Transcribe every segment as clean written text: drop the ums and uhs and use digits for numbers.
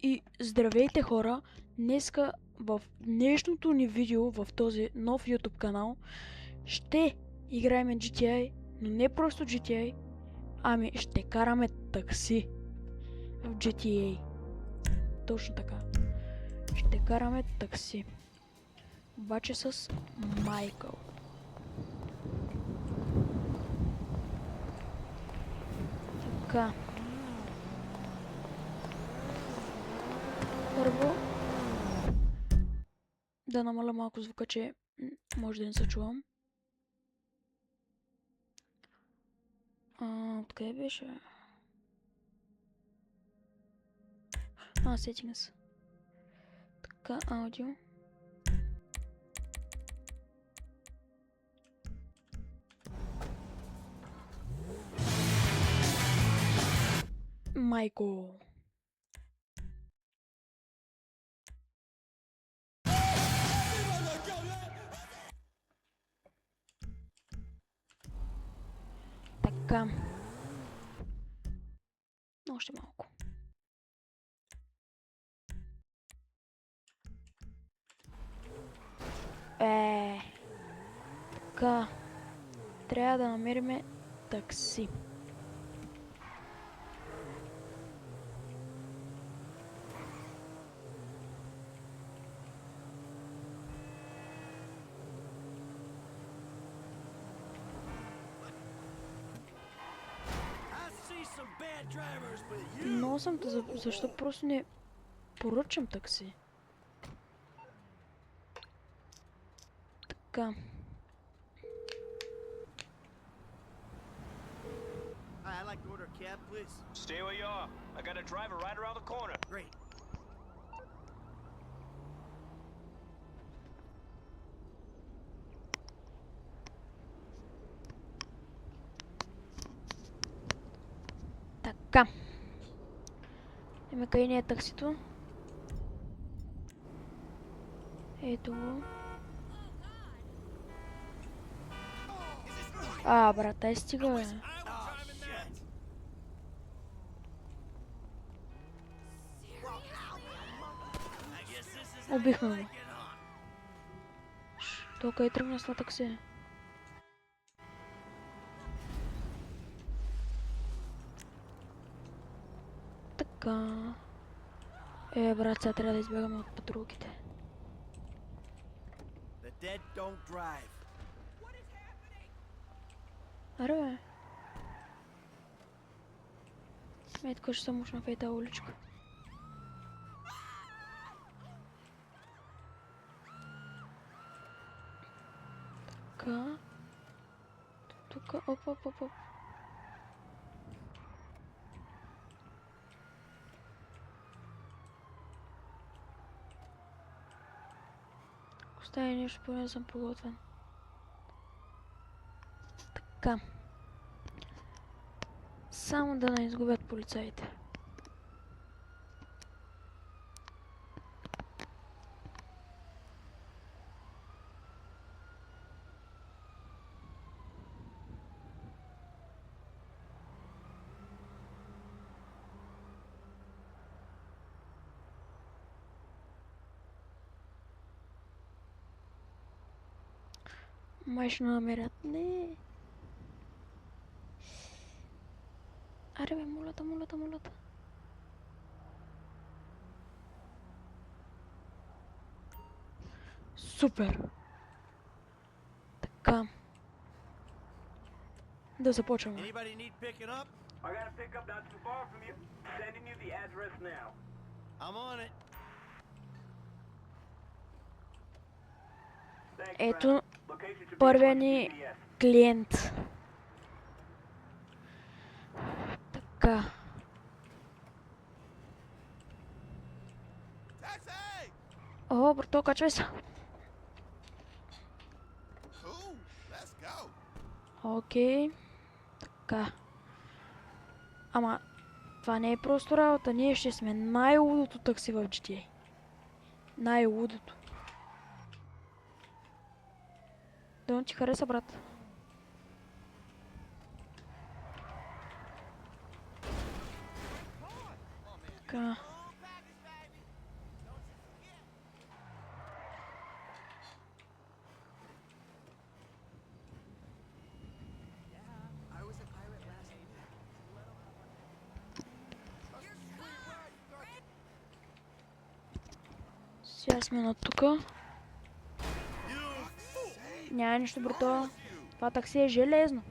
И здравейте хора! Днеска в днешното ни видео в този нов YouTube канал ще играем GTA, но не просто GTA, ами ще караме такси в GTA. Точно така. Ще караме такси. Обаче с Майкъл. Така. Първо да намаля малко звука, че може да не се чувам. Откъде беше? Settings. Така, аудио. Майко. Така. Още малко. Така. Трябва да намерим такси. Но съм те, защо просто не поръчам такси? Така. I'd like to order a cab, please. Stay where you are. I got a driver right around the corner. Great. Така. Има къде не е таксито? Ето го. Брата, стига, бе. Убихме го. Тока е тръгна с такси. Така. Брат, сега трябва да избягаме от патрулките. Аре, бе. Тук ще съм ушна в тази уличка. Така. Тук, оп. Остане нещо, поне съм подготвен. Така. Само да не изгубят полицаите. Май ще намерят. Не. Аре, бе, молята. Супер. Така. Да започваме. Anybody need picking up? I got a pickup not too far from you. Sending you the address now. I'm on it. Ето първия ни клиент. Така. Брато, качвай се. Окей. Така. Ама, това не е просто работа. Ние ще сме най-лудото такси в GTA. Най-лудото. Да ти хареса, брат. Така. Сега сме на тука. Няма нищо, брато. Това такси е железно.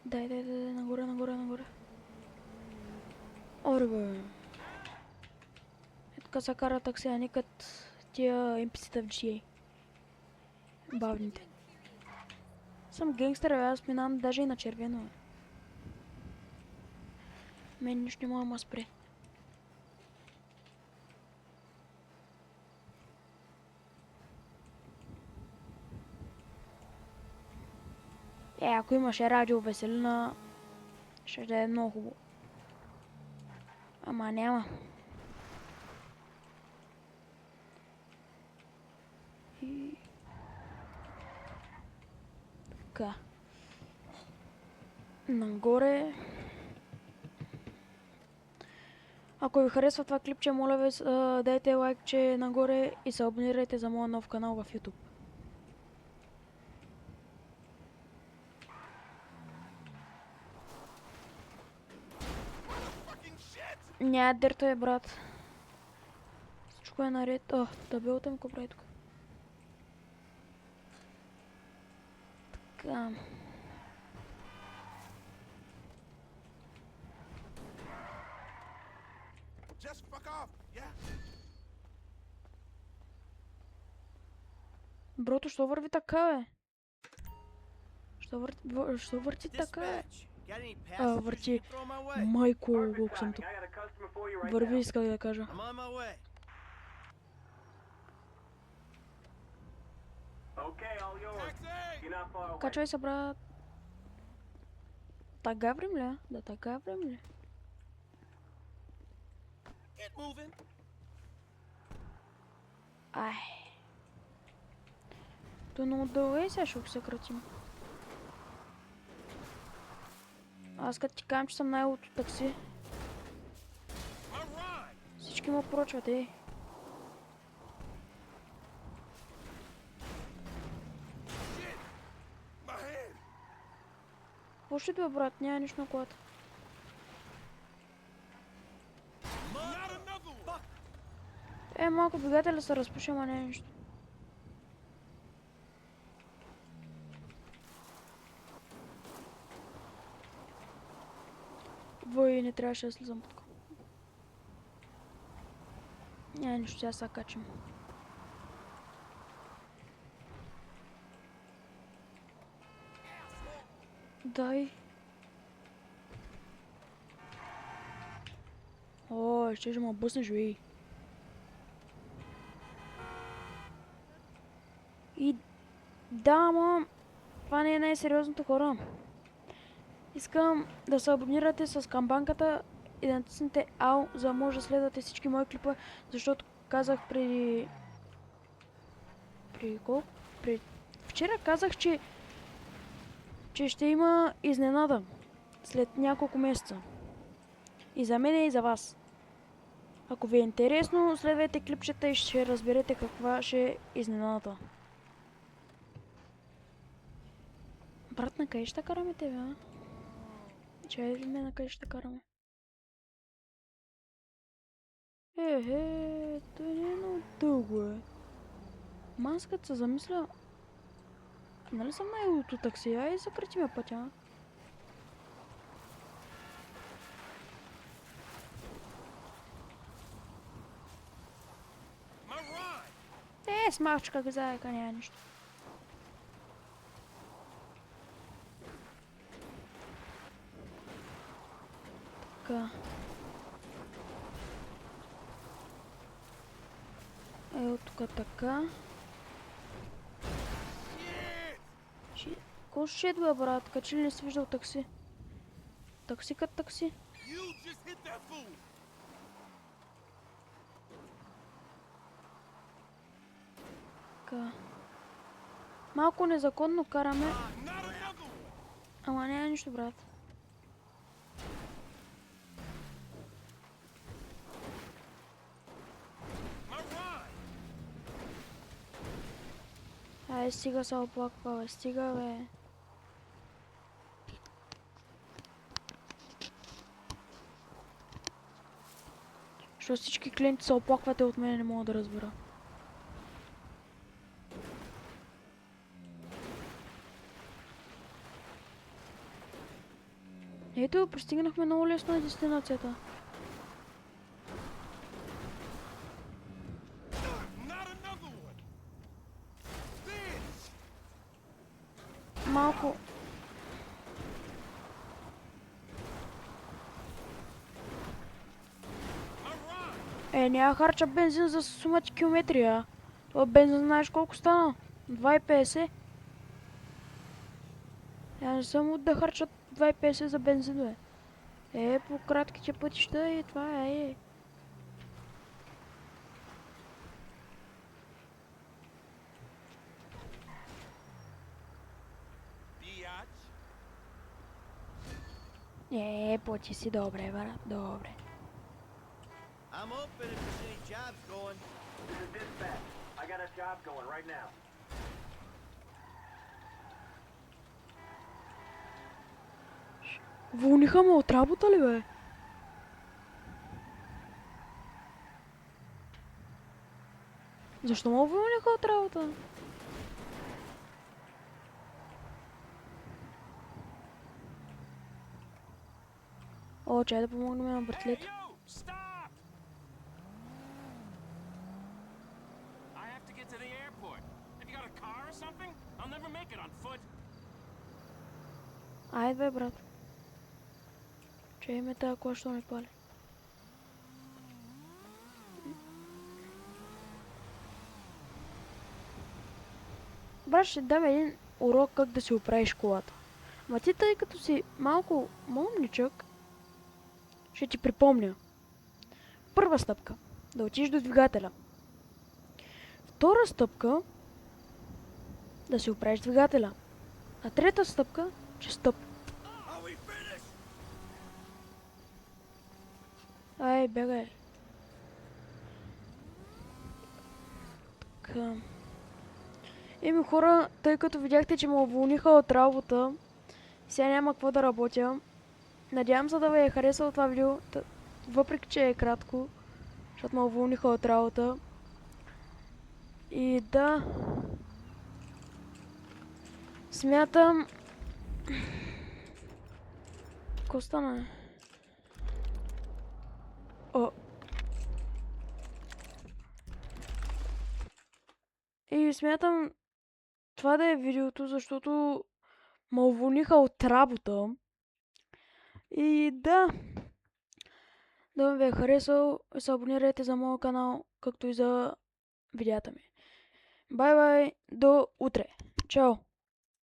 Дай, нагоре, нагоре, нагоре. Оре, бе. Е, така се кара такси, а никът тия NPC-та в GTA. Бавните. Съм генгстър, аз минавам даже и на червено. Мен нищо не мога да ме спре. Ако имаше радио Веселина, ще да е много хубаво. Ама няма. И... така. Нагоре. Ако ви харесва това клипче, моля ви, дайте лайкче нагоре и се абонирайте за моя нов канал в YouTube. Няма дърто е, брат. Всичко е наред. О, табелата ми какво прави тук? Така. Брото, що върви така, бе? Що върти така, бе? Got any passengers you върти. can throw my way? Майко, Perfect колко съм тук. timing. I got a customer for you right Върви, now. исках да кажа. I'm on my way. Okay, all yours. You're not far away. Качвай се, брат. Така време ли? Да, така време ли? Get moving. Ай. То много дълго е, сега ще го съкратим. Аз като ти казвам, че съм най-лото такси. Всички ме поръчват, ей. Какво ще бе, брат? Няма нищо на колата. Е, малко двигателя се разпуши, ама не е нищо. Вой, не трябваше да слизам тук. Няма нищо, сега се качим. Дай. О, ще ме бъснеш, бе. И да, ама това не е най-сериозното, хора. Искам да се абонирате с камбанката и да натиснете АО, за да може да следвате всички мои клипа, защото казах преди колко? Вчера казах, че ще има изненада след няколко месеца. И за мен и за вас. Ако ви е интересно, следвайте клипчета и ще разберете каква ще е изненадата. Брат, на къде ще караме тебе, а? Чай ли ме, на къде ще караме? Той не е много дълго, е. Маската се замисля... Нали съм най-лото такси, ай закратиме пътя. Смачка, газайка, няма нищо. Така. Ето тук така. Какво ще бе, брат? Качи ли си виждал такси? Такси като такси. Така. Малко незаконно караме. Ама няма нищо, брат. Ай, стига се оплаква, бе. Стига, бе. Защото всички клиенти се оплаквате от мен, не мога да разбера. Ето, пристигнахме много лесно на дестинацията. Not another one. This. Малко... Няма харча бензин за сумати километри, а? Това бензин знаеш колко стана? 2,50. Я не съм от да харчат 2,50 за бензин, бе. По кратките пътища и това е. Biatch. Поти си добре, брат, добре. I'm open if there's any jobs going. This is dispatch. I got a job going right now. Вълниха ме от работа ли, бе? Защо ме вълниха от работа? О, чай да помогнем на братлето. Hey, yo! Stop! I have to get to the airport. Have you got a car or something? I'll never make it on foot. Айде, бе, брат. Чай ме тая кола, що не пали. Брат, ще дам един урок как да си оправиш колата. Ма ти, тъй като си малко момничък, ще ти припомня. Първа стъпка. Да отидеш до двигателя. Втора стъпка. Да си оправиш двигателя. А трета стъпка. Че стоп. Are we finished? Ай, бегай. Така. Еми хора, тъй като видяхте, че ме уволниха от работа, сега няма какво да работя. Надявам се да ви е харесало това видео, въпреки че е кратко, защото ме уволниха от работа. И да... Смятам... Какво стана? О! И смятам това да е видеото, защото ме уволниха от работа. И да ми ви е харесал, се абонирайте за моя канал, както и за видеята ми. Бай-бай, до утре. Чао!